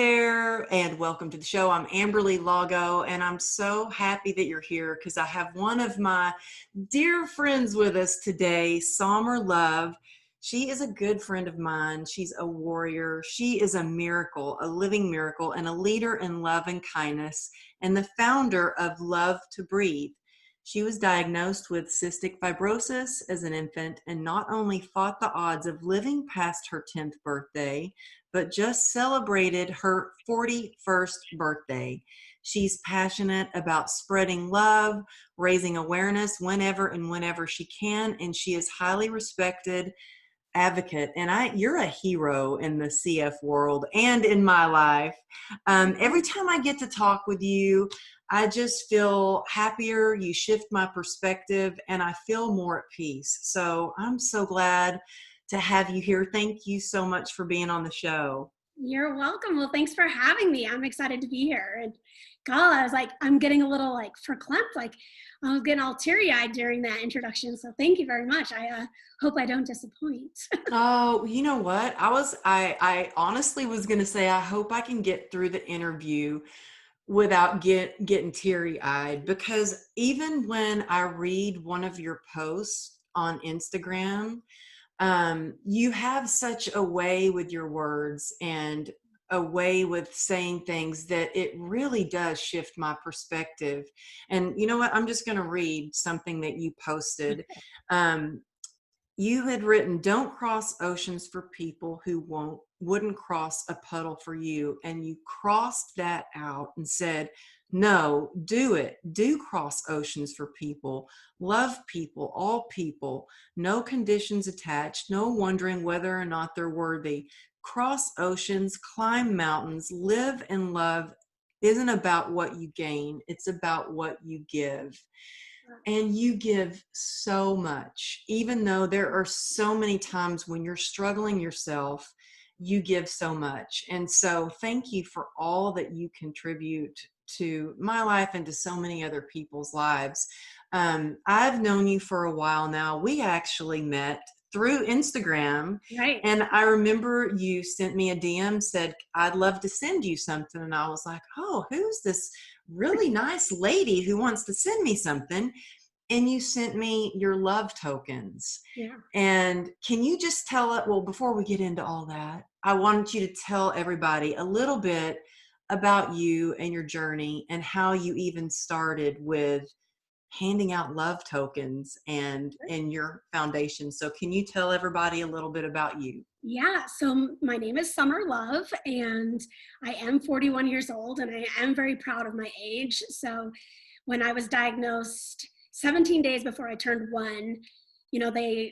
there, and welcome to the show. I'm Amberly Lago, and I'm so happy that you're here because I have one of my dear friends with us today, Summer Love. She is a good friend of mine. She's a warrior. She is a miracle, a living miracle, and a leader in love and kindness, and the founder of Love to Breathe. She was diagnosed with cystic fibrosis as an infant and not only fought the odds of living past her 10th birthday, but just celebrated her 41st birthday. She's passionate about spreading love, raising awareness whenever she can, and she is highly respected advocate. And you're a hero in the CF world and in my life. Every time I get to talk with you, I just feel happier. You shift my perspective and I feel more at peace. So I'm so glad to have you here. Thank you so much for being on the show. You're welcome. Well, thanks for having me. I'm excited to be here. And God, I was like, I'm getting a little like verklempt, like I was getting all teary-eyed during that introduction. So thank you very much. I hope I don't disappoint. Oh, you know what? I honestly was going to say, I hope I can get through the interview without getting teary-eyed, because even when I read one of your posts on Instagram, you have such a way with your words and a way with saying things that it really does shift my perspective. And you know what? I'm just going to read something that you posted. You had written, "Don't cross oceans for people who wouldn't cross a puddle for you." And you crossed that out and said, "No, do it. Do cross oceans for people. Love people, all people. No conditions attached. No wondering whether or not they're worthy. Cross oceans, climb mountains, live and love isn't about what you gain. It's about what you give." And you give so much, even though there are so many times when you're struggling yourself, you give so much. And so thank you for all that you contribute to my life and to so many other people's lives. I've known you for a while now. We actually met through Instagram. Right. And I remember you sent me a DM, said, "I'd love to send you something." And I was like, "Oh, who's this really nice lady who wants to send me something?" And you sent me your love tokens. Yeah. And can you just tell it, well, before we get into all that, I wanted you to tell everybody a little bit about you and your journey and how you even started with handing out love tokens and your foundation. So can you tell everybody a little bit about you? Yeah. So my name is Summer Love and I am 41 years old and I am very proud of my age. So when I was diagnosed 17 days before I turned 1,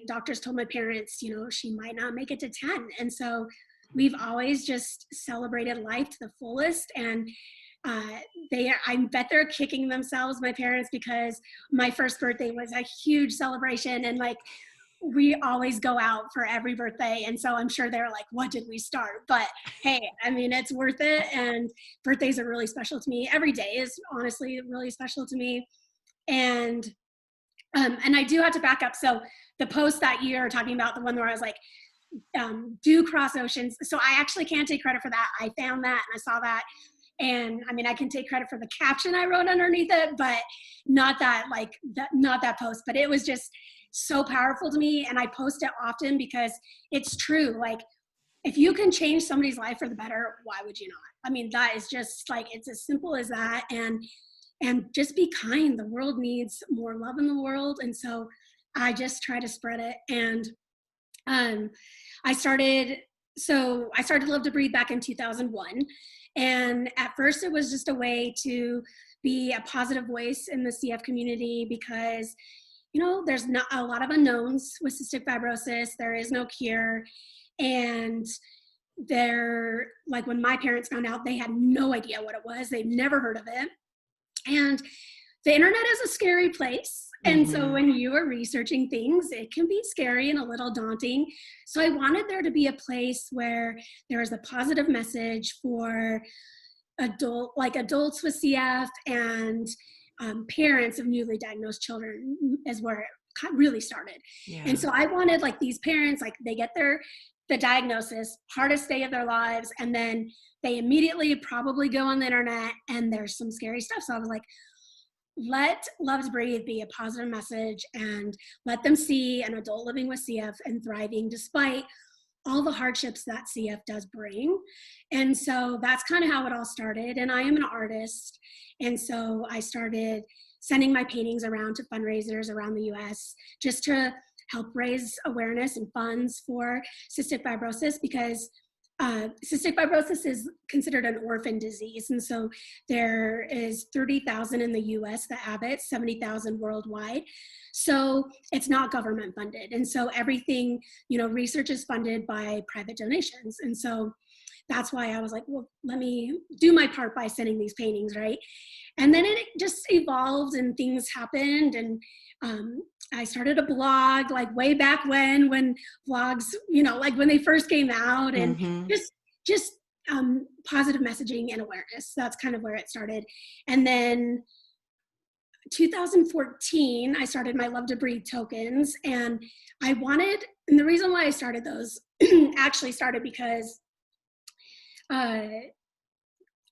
doctors told my parents, she might not make it to 10. And so we've always just celebrated life to the fullest. And I bet they're kicking themselves, my parents, because my first birthday was a huge celebration. And like, we always go out for every birthday. And so I'm sure they're like, what did we start? But hey, I mean, it's worth it. And birthdays are really special to me. Every day is honestly really special to me. And I do have to back up. So the post that you're talking about, the one where I was like, do cross oceans. So I actually can't take credit for that. I found that and I saw that. And I mean, I can take credit for the caption I wrote underneath it, but not that post, but it was just so powerful to me. And I post it often because it's true. Like, if you can change somebody's life for the better, why would you not? I mean, that is just like, it's as simple as that. And just be kind. The world needs more love in the world. And so I just try to spread it. And I started Love to Breathe back in 2001. And at first it was just a way to be a positive voice in the CF community because, there's not a lot of unknowns with cystic fibrosis. There is no cure. And when my parents found out, they had no idea what it was. They'd never heard of it. And the internet is a scary place. And so when you are researching things, it can be scary and a little daunting. So I wanted there to be a place where there is a positive message for adults with CF and parents of newly diagnosed children is where it really started. Yeah. And so I wanted like these parents, like they get their the diagnosis, hardest day of their lives, and then they immediately probably go on the internet and there's some scary stuff. So I was like, let Loves Breathe be a positive message and let them see an adult living with CF and thriving despite all the hardships that CF does bring. And so that's kind of how it all started. And I am an artist. And so I started sending my paintings around to fundraisers around the US just to help raise awareness and funds for cystic fibrosis, because cystic fibrosis is considered an orphan disease. And so there is 30,000 in the US that have it, 70,000 worldwide. So it's not government funded. And so everything, research is funded by private donations. And so that's why I was like, well, let me do my part by sending these paintings, right? And then it just evolved and things happened. And I started a blog like way back when blogs, like when they first came out, and Mm-hmm. just positive messaging and awareness. That's kind of where it started. And then 2014, I started my Love to Breathe tokens, and and the reason why I started those actually started because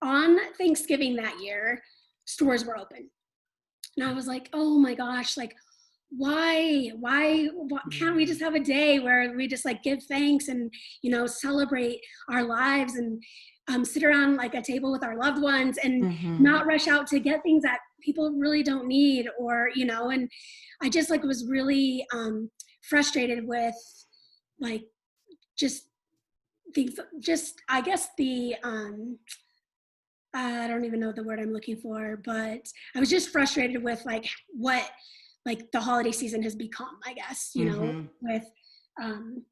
on Thanksgiving that year, stores were open. And I was like, oh my gosh, like, why can't we just have a day where we just like give thanks and, celebrate our lives and sit around like a table with our loved ones and Mm-hmm. not rush out to get things that people really don't need, or, and I just like was really frustrated with like just things, just, I guess I don't even know the word I'm looking for, but I was just frustrated with like what like the holiday season has become, I guess, Mm-hmm. with um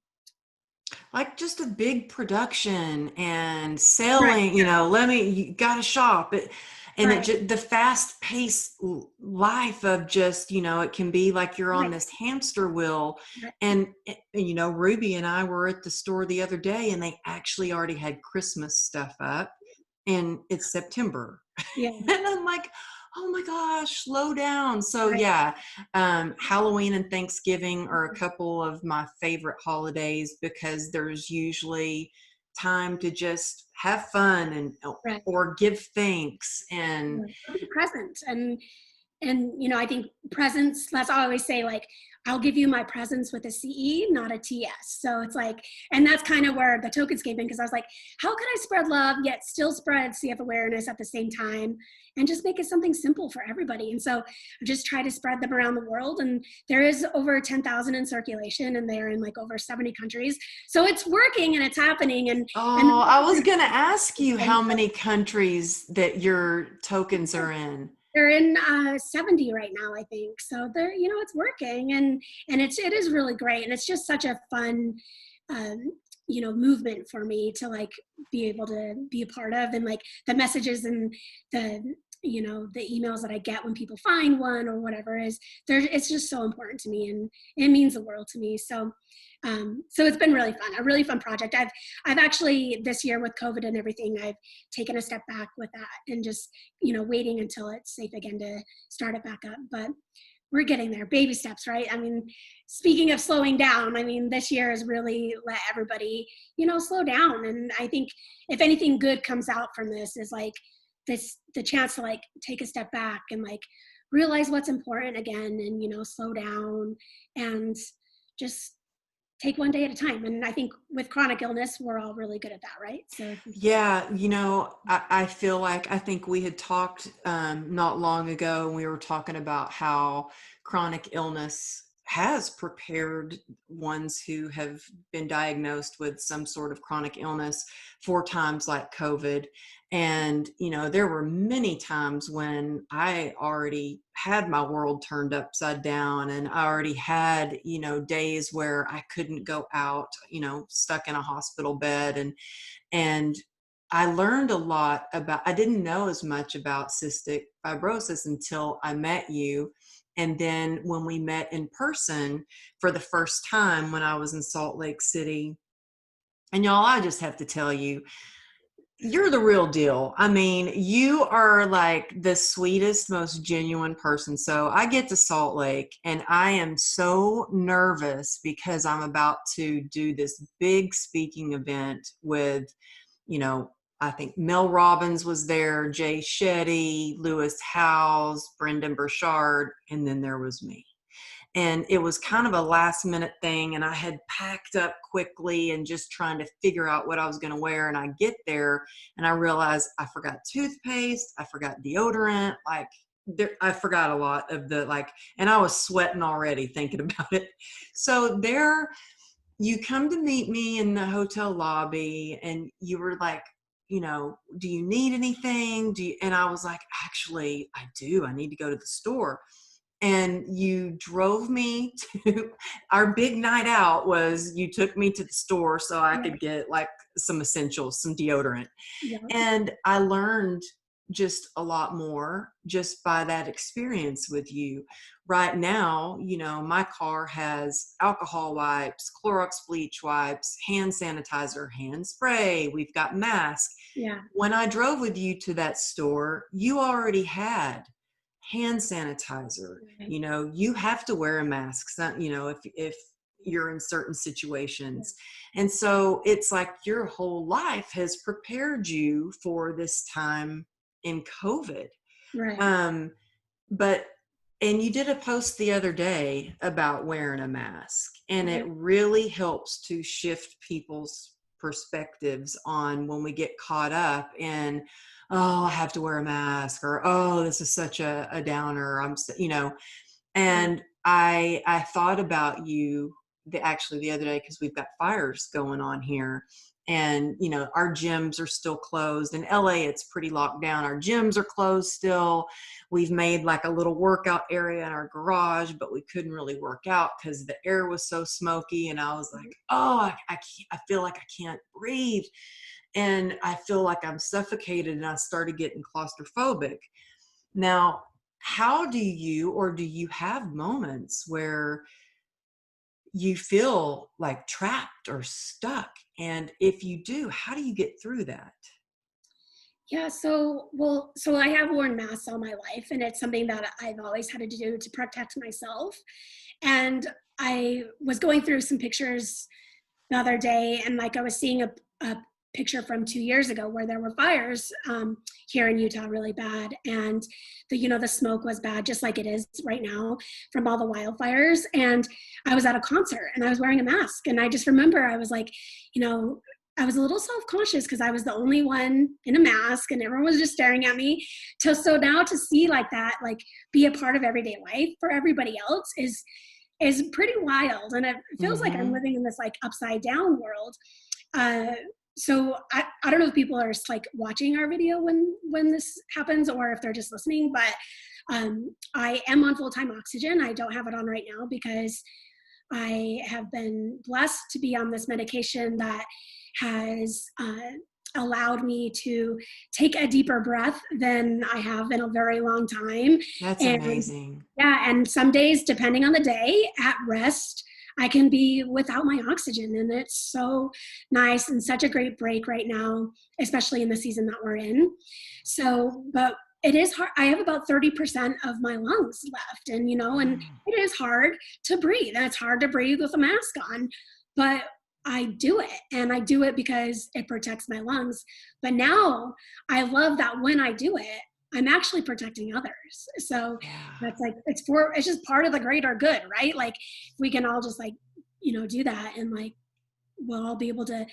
Like just a big production and right, selling, you gotta shop it. And it right, just, the fast paced life of just, it can be like you're on right, this hamster wheel. right. And, Ruby and I were at the store the other day and they actually already had Christmas stuff up, and it's September. Yeah, And I'm like, oh my gosh, slow down. So right. yeah, Halloween and Thanksgiving are a couple of my favorite holidays because there's usually time to just have fun and Right. or give thanks and Right. Be present. And I think presence, that's all I always say, like, I'll give you my presence with a CE, not a TS. So it's like, and that's kind of where the tokens came in, because I was like, how can I spread love yet still spread CF awareness at the same time and just make it something simple for everybody? And so I just try to spread them around the world, and there is over 10,000 in circulation, and they're in like over 70 countries. So it's working and it's happening. And oh, I was gonna ask you how many countries that your tokens are in. they're in 70 right now, I think. So they're, it's working, and it is really great, and it's just such a fun, um, movement for me to like be able to be a part of, and like the messages and the the emails that I get when people find one or whatever is there. It's just so important to me, and it means the world to me. So so it's been really fun, a really fun project. I've actually this year with COVID and everything, I've taken a step back with that and just, waiting until it's safe again to start it back up. But we're getting there, baby steps, right? I mean, speaking of slowing down, I mean, this year has really let everybody, slow down. And I think if anything good comes out from this is like the chance to like take a step back and like realize what's important again, and, slow down and just take one day at a time. And I think with chronic illness, we're all really good at that, right? So Yeah, I feel like I think we had talked not long ago, and we were talking about how chronic illness has prepared ones who have been diagnosed with some sort of chronic illness for times like COVID. And, there were many times when I already had my world turned upside down, and I already had, days where I couldn't go out, stuck in a hospital bed. And I learned a lot about, I didn't know as much about cystic fibrosis until I met you. And then when we met in person for the first time when I was in Salt Lake City, and y'all, I just have to tell you, You're the real deal. I mean, you are like the sweetest, most genuine person. So I get to Salt Lake and I am so nervous because I'm about to do this big speaking event with, you know, I think Mel Robbins was there, Jay Shetty, Lewis Howes, Brendan Burchard, and then there was me. And it was kind of a last minute thing. And I had packed up quickly and just trying to figure out what I was going to wear. And I get there and I realized I forgot toothpaste. I forgot deodorant. Like I forgot a lot of the and I was sweating already thinking about it. So there you come to meet me in the hotel lobby and you were like, do you need anything? And I was like, actually, I do. I need to go to the store. And you drove me to our big night out was you took me to the store so I could get like some essentials, some deodorant. Yeah. And I learned just a lot more just by that experience with you. Right now, my car has alcohol wipes, Clorox bleach wipes, hand sanitizer, hand spray. We've got masks. Yeah. When I drove with you to that store, you already had hand sanitizer. You have to wear a mask, if you're in certain situations. And so it's like your whole life has prepared you for this time in COVID. Right. And you did a post the other day about wearing a mask, and it really helps to shift people's perspectives on when we get caught up in, oh, I have to wear a mask, or, oh, this is such a downer. And I thought about you actually the other day, because we've got fires going on here. And, our gyms are still closed. In LA, it's pretty locked down. Our gyms are closed still. We've made like a little workout area in our garage, but we couldn't really work out because the air was so smoky. And I was like, oh, I feel like I can't breathe. And I feel like I'm suffocated, and I started getting claustrophobic. Now, how do you have moments where you feel like trapped or stuck? And if you do, how do you get through that? Yeah, so I have worn masks all my life, and it's something that I've always had to do to protect myself. And I was going through some pictures the other day, and like I was seeing a picture from 2 years ago where there were fires here in Utah really bad, and the smoke was bad, just like it is right now from all the wildfires. And I was at a concert and I was wearing a mask, and I just remember I was like, I was a little self-conscious because I was the only one in a mask and everyone was just staring at me. So now to see like that, like be a part of everyday life for everybody else is pretty wild. And it feels like I'm living in this like upside down world. So I don't know if people are like watching our video when this happens, or if they're just listening, but I am on full-time oxygen. I don't have it on right now because I have been blessed to be on this medication that has allowed me to take a deeper breath than I have in a very long time. That's amazing. Yeah, and some days, depending on the day, at rest, I can be without my oxygen, and it's so nice and such a great break right now, especially in the season that we're in. So, but it is hard. I have about 30% of my lungs left, and and it is hard to breathe, and it's hard to breathe with a mask on, but I do it, and I do it because it protects my lungs. But now I love that when I do it, I'm actually protecting others. So that's like, it's just part of the greater good, right? Like we can all just like, do that, and like, we'll all be able to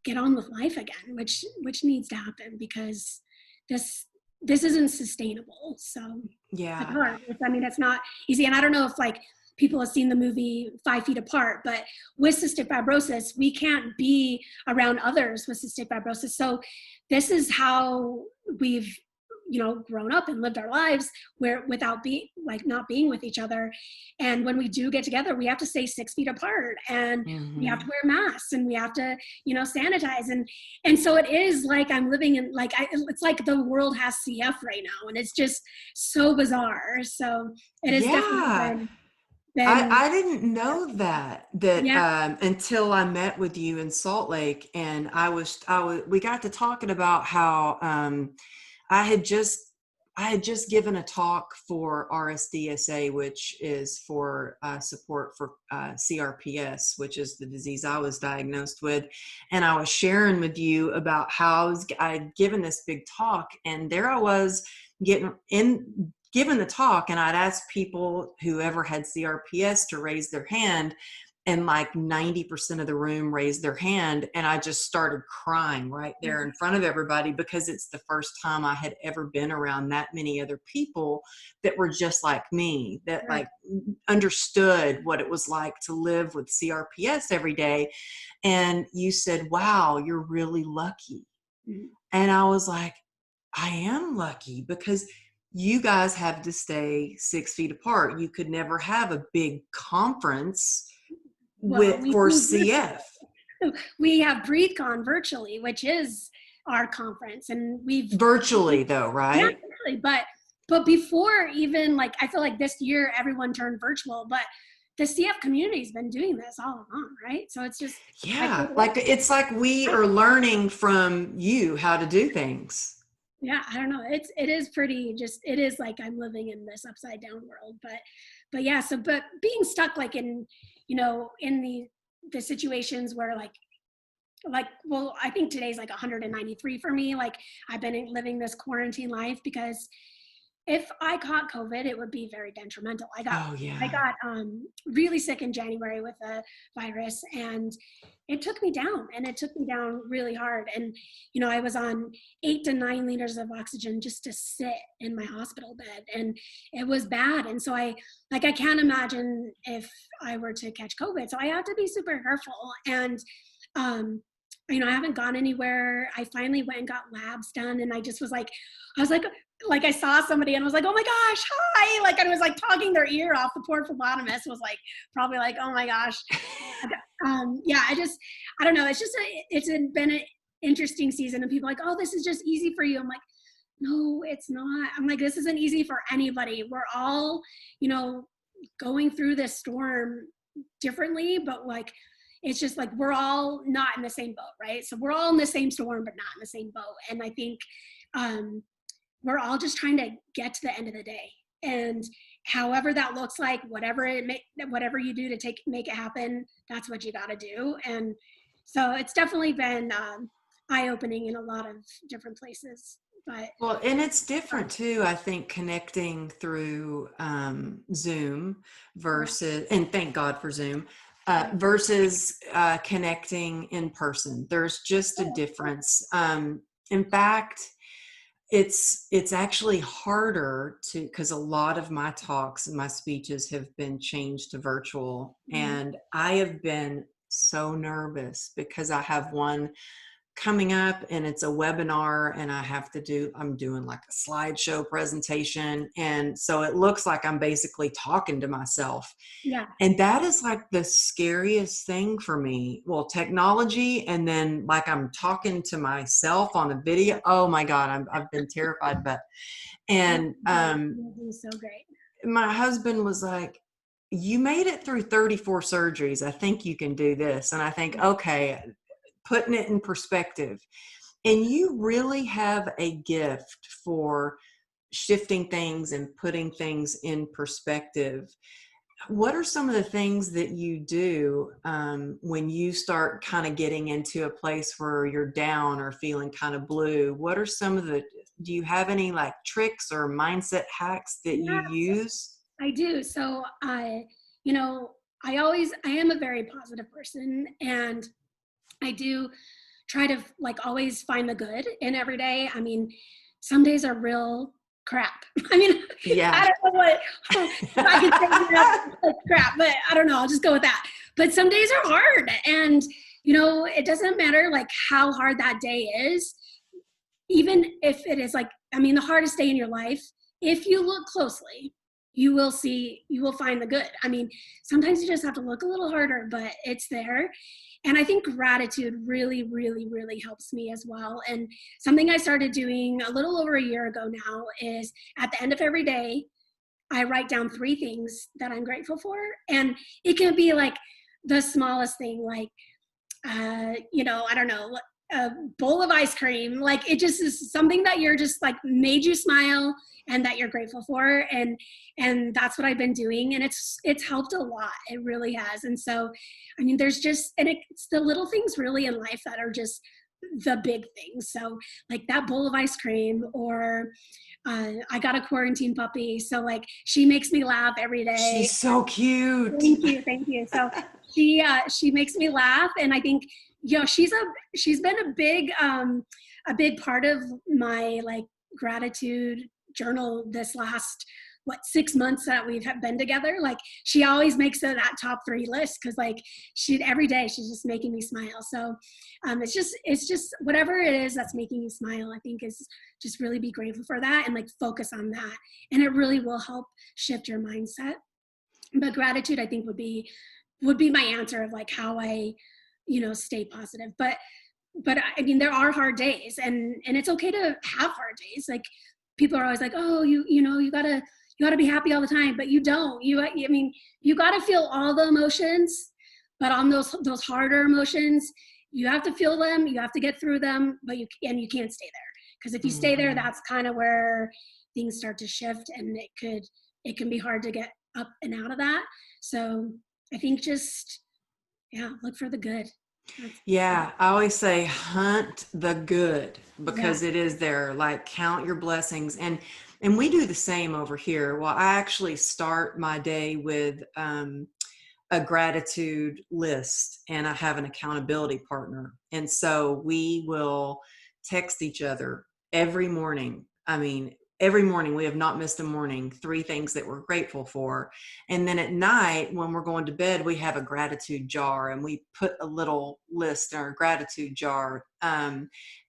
get on with life again, which needs to happen, because this isn't sustainable. So yeah, it's hard. It's not easy. And I don't know if like people have seen the movie 5 Feet Apart, but with cystic fibrosis, we can't be around others with cystic fibrosis. So this is how we've, grown up and lived our lives, where without not being with each other. And when we do get together, we have to stay 6 feet apart, and we have to wear masks, and we have to, sanitize. And so it is like I'm living in it's like the world has CF right now, and it's just so bizarre. So it is definitely then I didn't know that yeah, until I met with you in Salt Lake, and we got to talking about how I had just I had just given a talk for RSDSA, which is for support for CRPS, which is the disease I was diagnosed with. And I was sharing with you about how I'd given this big talk, and there I was given the talk, and I'd asked people whoever had CRPS to raise their hand, and like 90% of the room raised their hand, and I just started crying right there in front of everybody, because it's the first time I had ever been around that many other people that were just like me, that right. like understood what it was like to live with CRPS every day. And you said, wow, you're really lucky. Mhm. And I was like, I am lucky, because you guys have to stay 6 feet apart. You could never have a big conference Well, we for do CF. we have BreatheCon virtually, which is our conference, and Virtually though, yeah, right? really, but before even like I feel like this year everyone turned virtual, but the CF community's been doing this all along, right? So it's just I feel Yeah. Like it's like we are learning from you how to do things. yeah, I don't know. It is pretty just it is like I'm living in this upside down world. But yeah, so but being stuck like in, in the situations where like well, I think today's like 193 for me. Like I've been living this quarantine life because if I caught COVID, it would be very detrimental. Oh I yeah. got really sick in January with a virus, and it took me down, and it took me down really hard. And I was on 8 to 9 liters of oxygen just to sit in my hospital bed, and it was bad. And so I can't imagine if I were to catch COVID. So I have to be super careful. And um, I haven't gone anywhere. I finally went and got labs done, and I was like I saw somebody and I was like, oh my gosh, hi. Like I was like talking their ear off. The poor phlebotomist was like, probably like, oh my gosh. Yeah, I don't know. Been an interesting season, and people are like, oh, this is just easy for you. I'm like, no, it's not. I'm like, this isn't easy for anybody. We're all, going through this storm differently, but like, it's just like, we're all not in the same boat, right? So we're all in the same storm, but not in the same boat. And I think, we're all just trying to get to the end of the day, and however that looks like, whatever you do to make it happen, that's what you got to do. And so it's definitely been eye-opening in a lot of different places. But Well, and it's different too, I think, connecting through Zoom versus, and thank God for Zoom, versus connecting in person. There's just a difference. In fact, it's actually harder to, because a lot of my talks and my speeches have been changed to virtual, and I have been so nervous because I have one coming up, and it's a webinar, and I'm doing like a slideshow presentation, and so it looks like I'm basically talking to myself. yeah, And that is like the scariest thing for me. Well, technology, and then like I'm talking to myself on a video. Oh my God, I've been terrified. But and it was so great. my husband was like, "You made it through 34 surgeries. I think you can do this." And I think, okay, putting it in perspective. And you really have a gift for shifting things and putting things in perspective. What are some of the things that you do when you start kind of getting into a place where you're down or feeling kind of blue? What are do you have any like tricks or mindset hacks that you Yeah, use? I do. So you know, I am a very positive person, and I do try to like always find the good in every day. I mean, some days are real crap. I mean, Yeah. I don't know what if I could say like crap, but I don't know. I'll just go with that. But some days are hard, and it doesn't matter like how hard that day is. Even if it is like, I mean, the hardest day in your life, if you look closely, you will find the good. I mean, sometimes you just have to look a little harder, but it's there. And I think gratitude really, really, really helps me as well. And something I started doing a little over a year ago now is at the end of every day, I write down 3 things that I'm grateful for. And it can be like the smallest thing, like, I don't know, a bowl of ice cream. Like it just is something that you're just like made you smile and that you're grateful for. And that's what I've been doing. And it's helped a lot. It really has. And so, I mean, there's just, and it's the little things really in life that are just the big things. So like that bowl of ice cream, or I got a quarantine puppy. So like she makes me laugh every day. She's so cute. Thank you, thank you. So she makes me laugh, and I think she's been a big part of my like gratitude journal this last 6 months that we've been together. Like she always makes it that top 3 list because like every day she's just making me smile. So it's just whatever it is that's making you smile, I think is just really be grateful for that and like focus on that, and it really will help shift your mindset. But gratitude, I think, would be my answer of like how I, stay positive. But I mean, there are hard days, and it's okay to have hard days. Like people are always like, oh, you gotta be happy all the time, but you don't. I mean, you gotta feel all the emotions, but on those harder emotions, you have to feel them. You have to get through them, but you can't stay there, because if you stay there, that's kind of where things start to shift, and it can be hard to get up and out of that. So I think just, look for the good. Yeah, I always say hunt the good Yeah. because it is there. Like count your blessings, and we do the same over here. Well, I actually start my day with a gratitude list, and I have an accountability partner, and so we will text each other every morning. I mean, every morning we have not missed a morning. 3 things that we're grateful for, and then at night when we're going to bed, we have a gratitude jar, and we put a little list in our gratitude jar.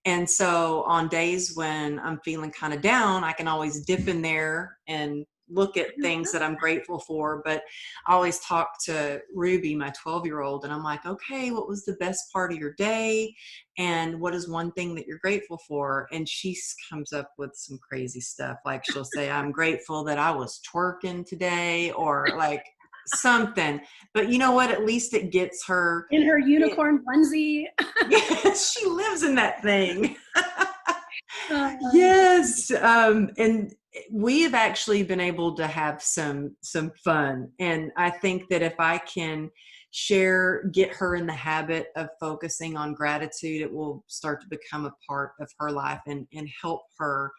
And so on days when I'm feeling kind of down, I can always dip in there and look at things that I'm grateful for. But I always talk to Ruby, my 12-year-old, and I'm like, okay, what was the best part of your day? And what is one thing that you're grateful for? And she comes up with some crazy stuff. Like she'll say, I'm grateful that I was twerking today, or like something. But you know what? At least it gets her In her unicorn onesie. Yes, she lives in that thing. Uh, Yes, and we have actually been able to have some fun, and I think that if I can get her in the habit of focusing on gratitude, it will start to become a part of her life, and help her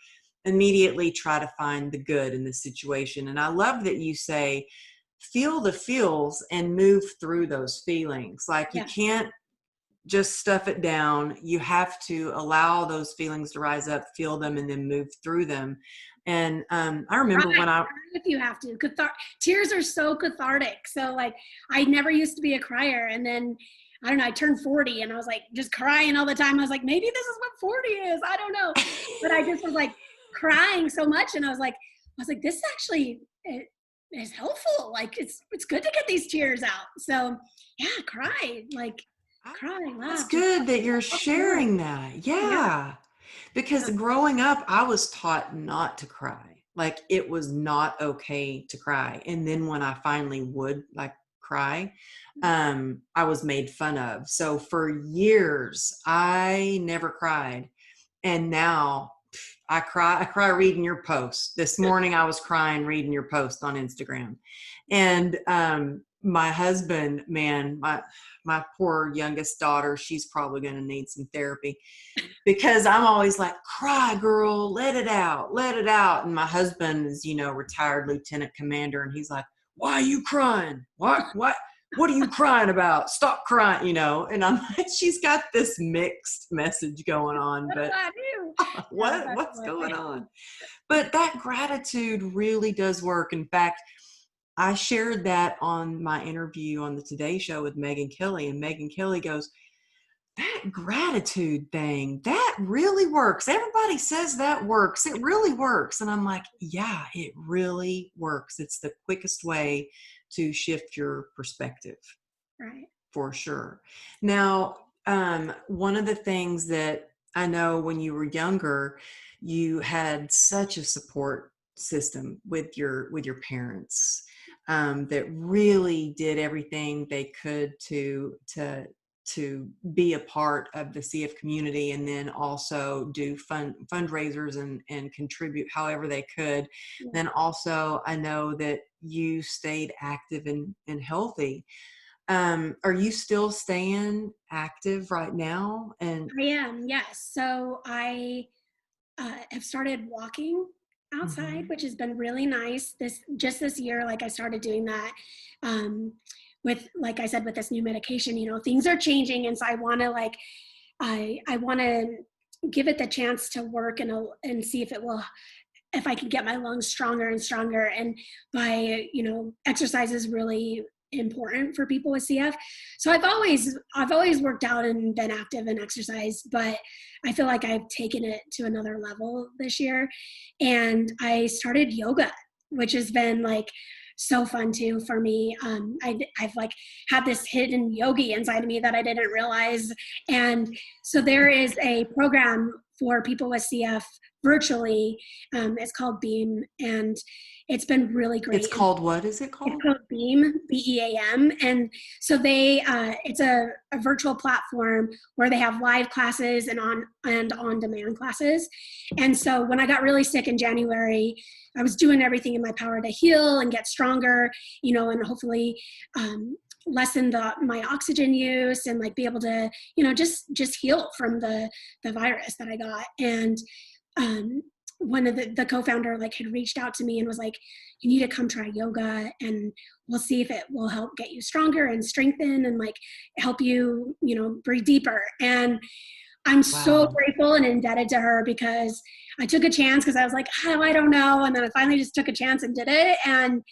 immediately try to find the good in the situation. And I love that you say feel the feels and move through those feelings. Like you yes. can't just stuff it down. You have to allow those feelings to rise up, feel them, and then move through them. And I remember when I, Cry if you have to. Tears are so cathartic. So like, I never used to be a crier, and then I don't know, I turned 40 and I was like just crying all the time. I was like, maybe this is what 40 is. I don't know. But I just was like crying so much, and I was like, this actually is helpful. Like it's good to get these tears out. So yeah, cry. Like cry, that's laugh, just good that you're all the feelings. sharing that. Yeah. Yeah. Because Yeah. growing up, I was taught not to cry. Like it was not okay to cry. And then when I finally would like cry, I was made fun of. So for years, I never cried. And now I cry reading your post. This morning I was crying reading your post on Instagram. And my husband, man, my poor youngest daughter, she's probably going to need some therapy, because I'm always like, cry, girl, let it out, let it out. And my husband is, retired lieutenant commander, and he's like, why are you crying? What are you crying about? Stop crying, And I'm like, she's got this mixed message going on, What do but I do? Yeah, that's what's what going on? But that gratitude really does work. In fact, I shared that on my interview on the Today Show with Megyn Kelly, and Megyn Kelly goes, that gratitude thing, that really works. Everybody says that works. It really works. And I'm like, yeah, it really works. It's the quickest way to shift your perspective, right. for sure. Now, one of the things that I know when you were younger, you had such a support system with your parents, that really did everything they could to be a part of the CF community, and then also do fundraisers and contribute however they could. Yeah. Then also, I know that you stayed active and healthy. Are you still staying active right now? And I am, yes. So I have started walking outside, Mhm. which has been really nice. This year, like I started doing that. Um, with, like I said, with this new medication, things are changing, and so I want to give it the chance to work and see if I can get my lungs stronger and stronger. And exercise is really important for people with CF. So I've always worked out and been active and exercised, but I feel like I've taken it to another level this year. And I started yoga, which has been like so fun too for me. I've like had this hidden yogi inside of me that I didn't realize. And so there is a program for people with CF virtually. It's called Beam, and it's been really It's great. And called, what is it it's called? called Beam, BEAM. And so it's a virtual platform where they have live classes and on demand classes. And so when I got really sick in January, I was doing everything in my power to heal and get stronger, and hopefully lessen my oxygen use and like be able to, just heal from the virus that I got. And one of the co-founder like had reached out to me and was like, you need to come try yoga, and we'll see if it will help get you stronger and strengthen and like help you, breathe deeper. And I'm so Wow. grateful and indebted to her, because I took a chance, because I was like, oh, I don't know. And then I finally just took a chance and did it. And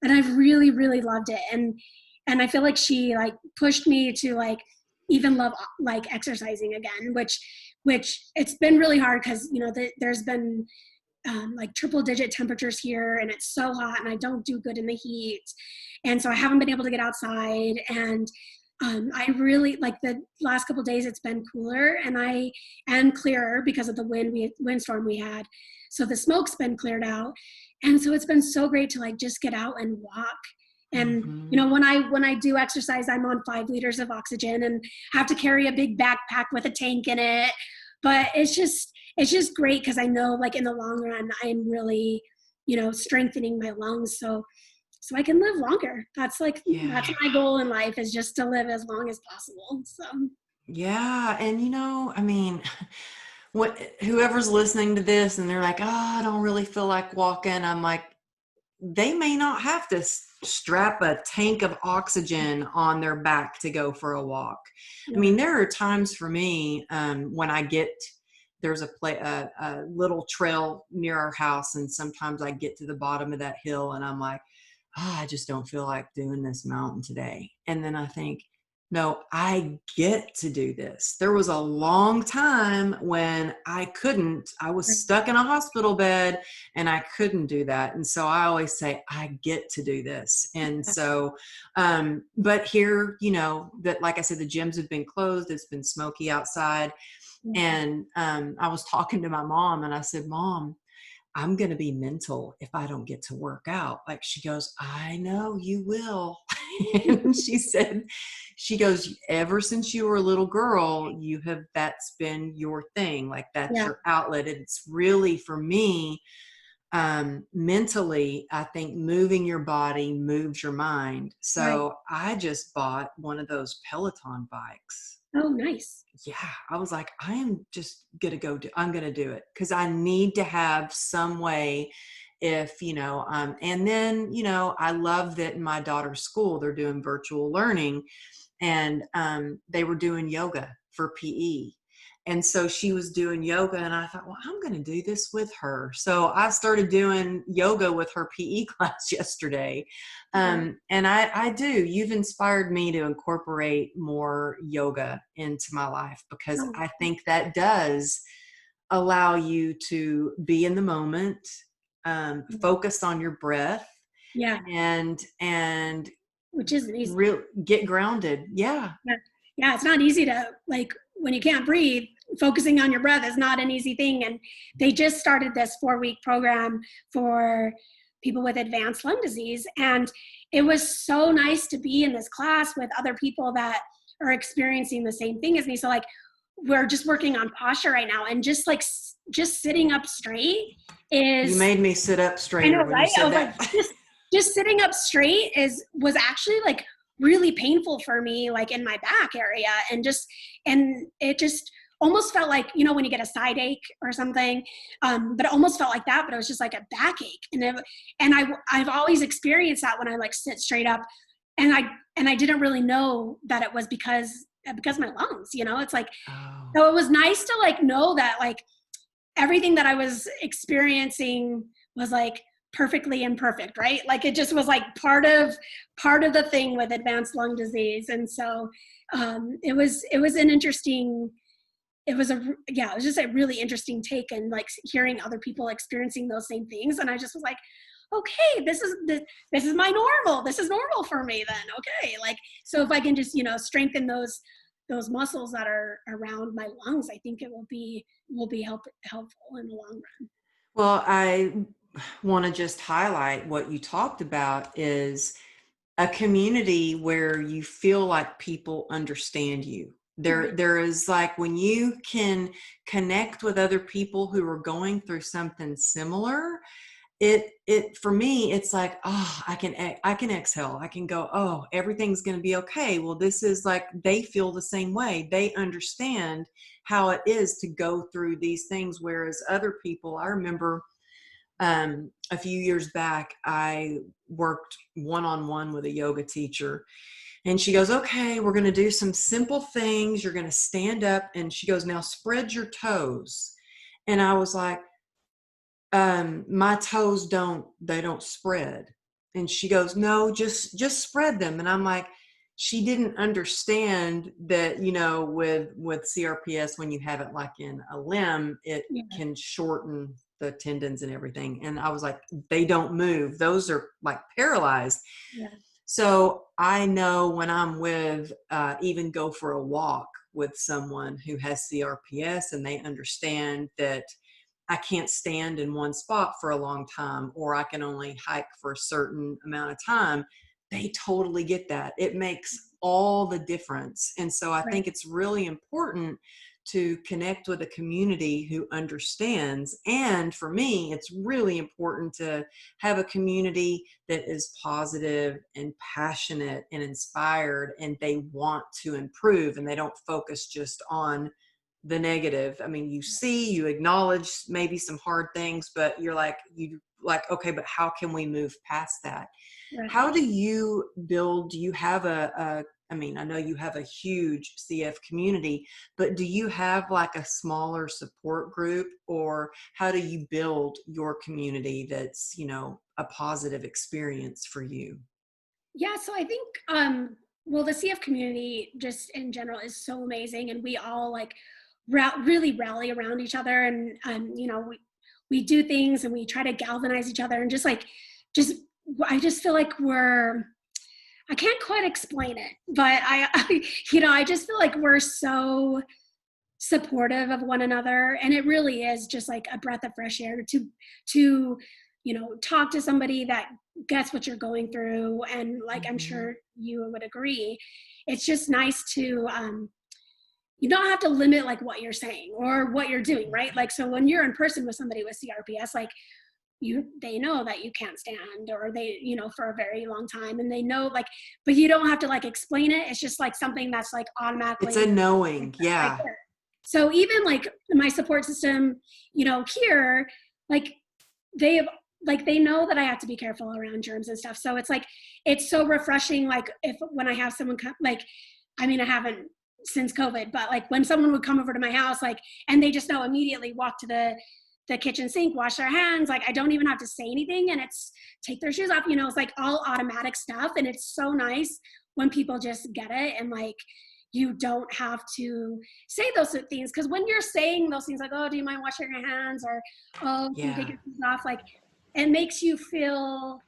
I've really, really loved it. And I feel like she like pushed me to like even love like exercising again, which it's been really hard, because there's been like triple digit temperatures here, and it's so hot, and I don't do good in the heat, and so I haven't been able to get outside. And I really like the last couple of days it's been cooler and clearer because of the windstorm we had, so the smoke's been cleared out, and so it's been so great to like just get out and walk. And Mhm. when I do exercise, I'm on 5 liters of oxygen and have to carry a big backpack with a tank in it. But it's just great, because I know like in the long run I'm really strengthening my lungs, so I can live longer. That's Yeah. my goal in life, is just to live as long as possible. So Yeah. And I mean, whoever's listening to this and they're like, oh, I don't really feel like walking. I'm like, they may not have to strap a tank of oxygen on their back to go for a walk. I yeah, mean, there are times for me, when there's a little trail near our house, and sometimes I get to the bottom of that hill and I'm like, oh, I just don't feel like doing this mountain today. And then I think, no, I get to do this. There was a long time when I couldn't. I was right, stuck in a hospital bed and I couldn't do that. And so I always say, I get to do this. And so, but here, that, like I said, the gyms have been closed. It's been smoky outside. yeah, And I was talking to my mom and I said, Mom, I'm going to be mental if I don't get to work out. Like, she goes, I know you will. And she goes, ever since you were a little girl, that's been your thing. Like, that's yeah, your outlet. And it's really, for me, mentally, I think moving your body moves your mind. right. So I just bought one of those Peloton bikes. Oh, nice. Yeah, I was like, I am just gonna I'm gonna do it, because I need to have some way. If and then I love that in my daughter's school they're doing virtual learning, and they were doing yoga for PE. And so she was doing yoga, and I thought, well, I'm going to do this with her. So I started doing yoga with her PE class yesterday. Yeah, And I do. You've inspired me to incorporate more yoga into my life, because oh, I think that does allow you to be in the moment, focus on your breath, yeah, and which isn't easy. real get grounded. Yeah. Yeah. Yeah, it's not easy to like when you can't breathe, focusing on your breath is not an easy thing. And they just started this 4-week program for people with advanced lung disease. And it was so nice to be in this class with other people that are experiencing the same thing as me. So like, we're just working on posture right now, and just sitting up straight is. You made me sit up straighter. I know, when right? you said I was that. like, just sitting up straight was actually like really painful for me, like in my back area, and it just almost felt like, you know, when you get a side ache or something, but it almost felt like that, but it was just like a backache. I've always experienced that when I like sit straight up, and I didn't really know that it was because of my lungs, you know. It's like, Oh. so it was nice to like know that like everything that I was experiencing was like perfectly imperfect, right? Like it just was like part of the thing with advanced lung disease. And so it was just a really interesting take, and like hearing other people experiencing those same things. And I just was like, okay, this is my normal. This is normal for me then. Okay. Like, so if I can just, you know, strengthen those muscles that are around my lungs, I think it will be helpful in the long run. Well, I want to just highlight what you talked about is a community where you feel like people understand you. Right. There is like when you can connect with other people who are going through something similar, it for me, it's like, oh, I can exhale. I can go, oh, everything's going to be okay. Well, this is like, they feel the same way. They understand how it is to go through these things. Whereas other people, I remember a few years back, I worked one-on-one with a yoga teacher, and she goes, okay, we're going to do some simple things. You're going to stand up, and she goes, now spread your toes. And I was like, my toes don't spread. And she goes, no, just spread them. And I'm like, she didn't understand that, you know, with CRPS, when you have it like in a limb, it Yeah. can shorten the tendons and everything. And I was like, they don't move. Those are like paralyzed. Yeah. So I know when I'm with, even go for a walk with someone who has CRPS, and they understand that I can't stand in one spot for a long time, or I can only hike for a certain amount of time. They totally get that. It makes all the difference. And so I Right. think it's really important to connect with a community who understands. And for me, it's really important to have a community that is positive and passionate and inspired, and they want to improve, and they don't focus just on the negative. I mean, you acknowledge maybe some hard things, but you're like, okay, but how can we move past that? Right. How do you build, do you have I mean, I know you have a huge CF community, but do you have like a smaller support group, or how do you build your community that's, you know, a positive experience for you? Yeah. So I think, well, the CF community just in general is so amazing, and we all like really rally around each other, and you know, we do things, and we try to galvanize each other, and just I just feel like I can't quite explain it, but you know, I just feel like we're so supportive of one another, and it really is just like a breath of fresh air to you know, talk to somebody that gets what you're going through. And like, I'm Mm-hmm. sure you would agree, it's just nice to you don't have to limit like what you're saying or what you're doing, right? Like, so when you're in person with somebody with CRPS, like they know that you can't stand, or they, you know, for a very long time, and they know like, but you don't have to like explain it. It's just like something that's like It's a automatically knowing. right Yeah. there. So even like my support system, you know, here, like they have, like they know that I have to be careful around germs and stuff. So it's like, it's so refreshing. Like when I have someone come, like, I mean, I haven't since COVID, but like when someone would come over to my house, like, and they just know immediately walk to the kitchen sink, wash their hands. Like I don't even have to say anything, and it's take their shoes off, you know, it's like all automatic stuff. And it's so nice when people just get it, and like, you don't have to say those things. Because when you're saying those things like, oh, do you mind washing your hands, or oh, can you take Yeah. your shoes off, like it makes you feel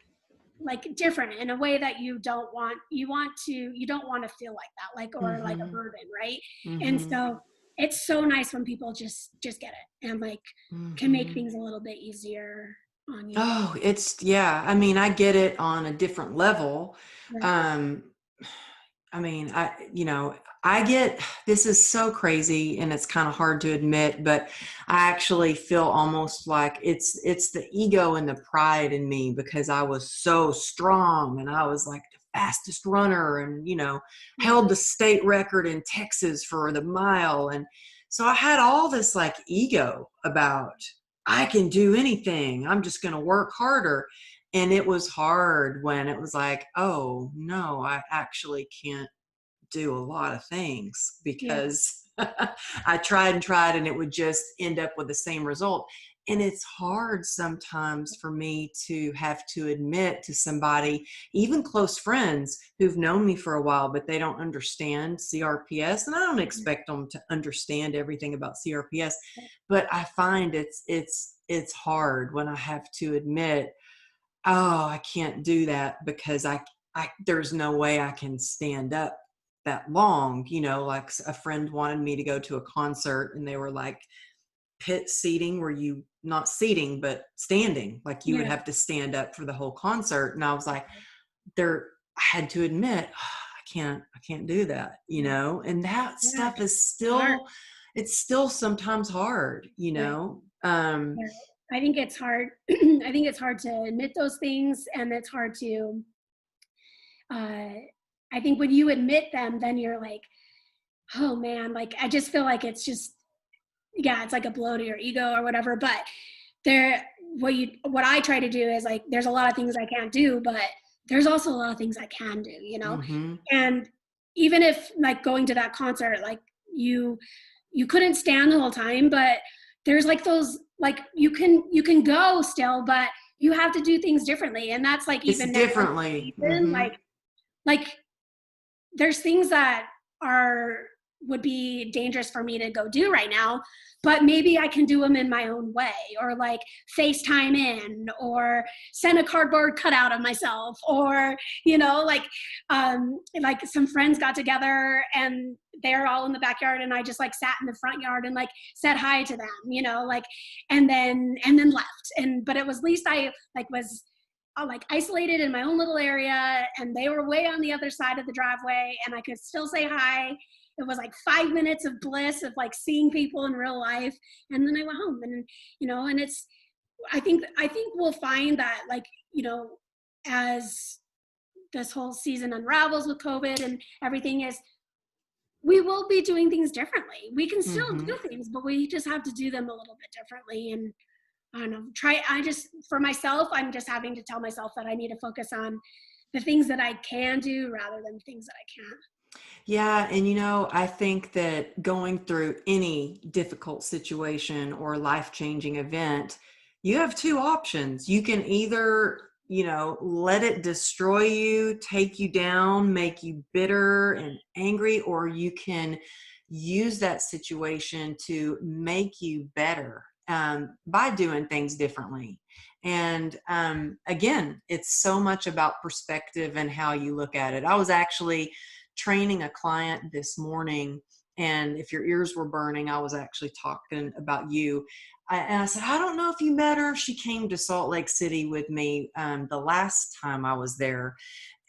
like different in a way that you don't want to feel like that, like, or like a Mm-hmm. burden, right? And Mm-hmm. so it's so nice when people just get it and like can make Mhm. things a little bit easier on you. Oh, yeah. I mean, I get it on a different level. Right. Um, I mean, I get this is so crazy and it's kind of hard to admit, but I actually feel almost like it's the ego and the pride in me because I was so strong and I was like the fastest runner and, Yeah. held the state record in Texas for the mile. And so I had all this like ego about I can do anything. I'm just going to work harder. And it was hard when it was like, oh no, I actually can't do a lot of things Yeah. because I tried and tried and it would just end up with the same result. And it's hard sometimes for me to have to admit to somebody, even close friends who've known me for a while, but they don't understand CRPS. And I don't expect them to understand everything about CRPS, but I find it's hard when I have to admit, oh, I can't do that because there's no way I can stand up that long. Like a friend wanted me to go to a concert and they were like pit seating where you not seating, but standing, like you would Yeah. have to stand up for the whole concert. And I was like, I had to admit, oh, I can't do that, Yeah. and that Yeah. stuff is Hard. it's still sometimes hard, Right. Yeah. I think it's hard. I think it's hard to admit those things, and it's hard to. Uh, I think when you admit them, then you're like, oh man, like I just feel like it's just, yeah, it's like a blow to your ego or whatever. But there, what I try to do is like, there's a lot of things I can't do, but there's also a lot of things I can do, Mm-hmm. And even if like going to that concert, like you you couldn't stand the whole time, but there's like those like you can go still, but you have to do things differently. And that's like It's even now in the differently. season, Mm-hmm. like there's things that are would be dangerous for me to go do right now, but maybe I can do them in my own way, or like FaceTime in, or send a cardboard cutout of myself, or like some friends got together and they're all in the backyard and I just like sat in the front yard and like said hi to them, like and then left. And but it was, at least I like was like isolated in my own little area, and they were way on the other side of the driveway and I could still say hi. It was like 5 minutes of bliss of like seeing people in real life, and then I went home. And and it's I think we'll find that, like, as this whole season unravels with COVID and everything, is we will be doing things differently. We can still Mm-hmm. do things, but we just have to do them a little bit differently. And I don't know, for myself, I'm just having to tell myself that I need to focus on the things that I can do rather than things that I can't. Yeah, and I think that going through any difficult situation or life-changing event, you have two options. You can either, let it destroy you, take you down, make you bitter and angry, or you can use that situation to make you better by doing things differently. And again, it's so much about perspective and how you look at it. I was actually training a client this morning, and if your ears were burning, I was actually talking about you. And I said, I don't know if you met her. She came to Salt Lake City with me the last time I was there.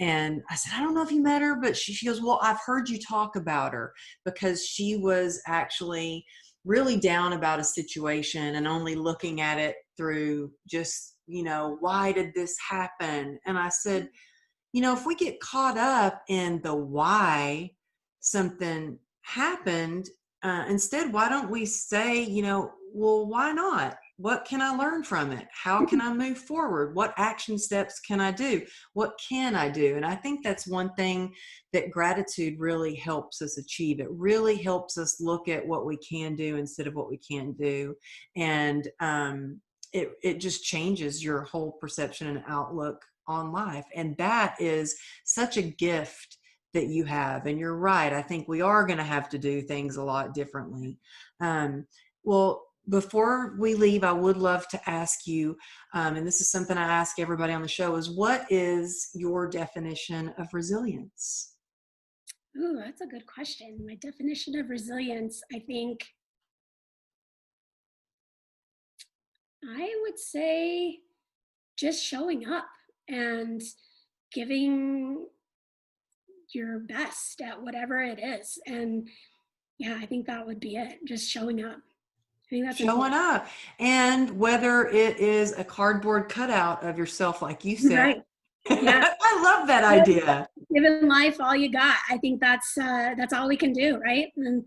And I said, I don't know if you met her, but she goes, well, I've heard you talk about her, because she was actually really down about a situation and only looking at it through just, why did this happen? And I said, if we get caught up in the why something happened, instead, why don't we say, well, why not? What can I learn from it? How can I move forward? What action steps can I do? What can I do? And I think that's one thing that gratitude really helps us achieve. It really helps us look at what we can do instead of what we can't do. And it just changes your whole perception and outlook on life. And that is such a gift that you have. And you're right. I think we are going to have to do things a lot differently. Well, before we leave, I would love to ask you, and this is something I ask everybody on the show, is what is your definition of resilience? Ooh, that's a good question. My definition of resilience, I think I would say just showing up and giving your best at whatever it is. And yeah, I think that would be it. Just showing up. I think that's Showing important. up. And whether it is a cardboard cutout of yourself, like you said, Right. Yeah. I love that Given idea. given life all you got. I think that's all we can do, right? And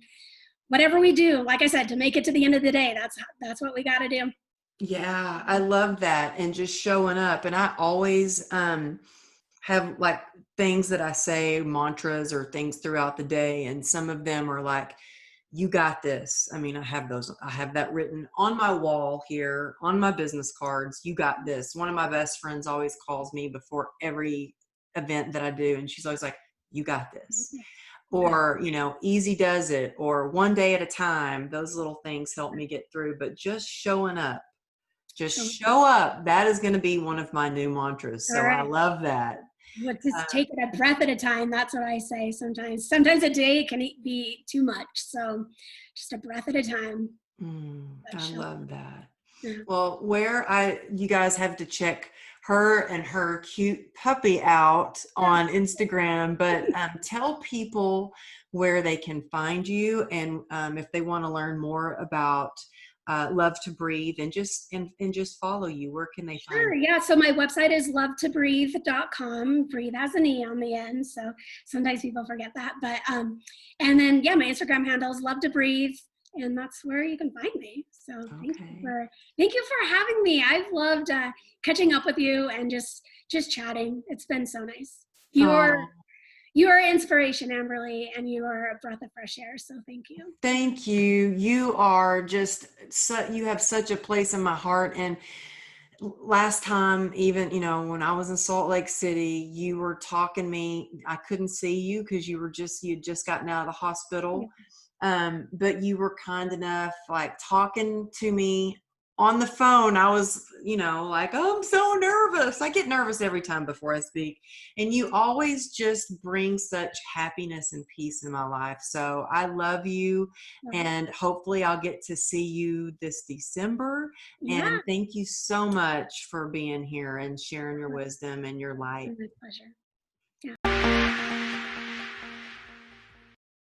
whatever we do, like I said, to make it to the end of the day, that's what we got to do. Yeah, I love that. And just showing up. And I always have like things that I say, mantras or things throughout the day. And some of them are like, you got this. I mean, I have that written on my wall here on my business cards. You got this. One of my best friends always calls me before every event that I do. And she's always like, you got this. Yeah. Or, easy does it, or one day at a time. Those little things help me get through. But just showing up, just So, show up. That is going to be one of my new mantras. all So I right. love that. But just take it a breath at a time. That's what I say sometimes. Sometimes a day can be too much. So just a breath at a time. But I show up. love that. Yeah. Well, you guys have to check her and her cute puppy out on Instagram, but tell people where they can find you, and if they want to learn more about Love to Breathe and just follow you, where can they find Sure. Yeah. So my website is lovetobreathe.com. Breathe has an E on the end. So sometimes people forget that. But and then yeah, my Instagram handle is love to breathe. And that's where you can find me. So you? Okay. thank you for having me. I've loved catching up with you and just chatting. It's been so nice. Oh, You're inspiration, Amberly, and you are a breath of fresh air. So thank you. thank you. You are just you have such a place in my heart. And last time, even, when I was in Salt Lake City, you were talking me. I couldn't see you because you had just gotten out of the hospital. But you were kind enough, like talking to me on the phone. I was, like, oh, I'm so nervous. I get nervous every time before I speak. And you always just bring such happiness and peace in my life. So I love you. And hopefully I'll get to see you this December. Yeah. And thank you so much for being here and sharing your wisdom and your light. My pleasure.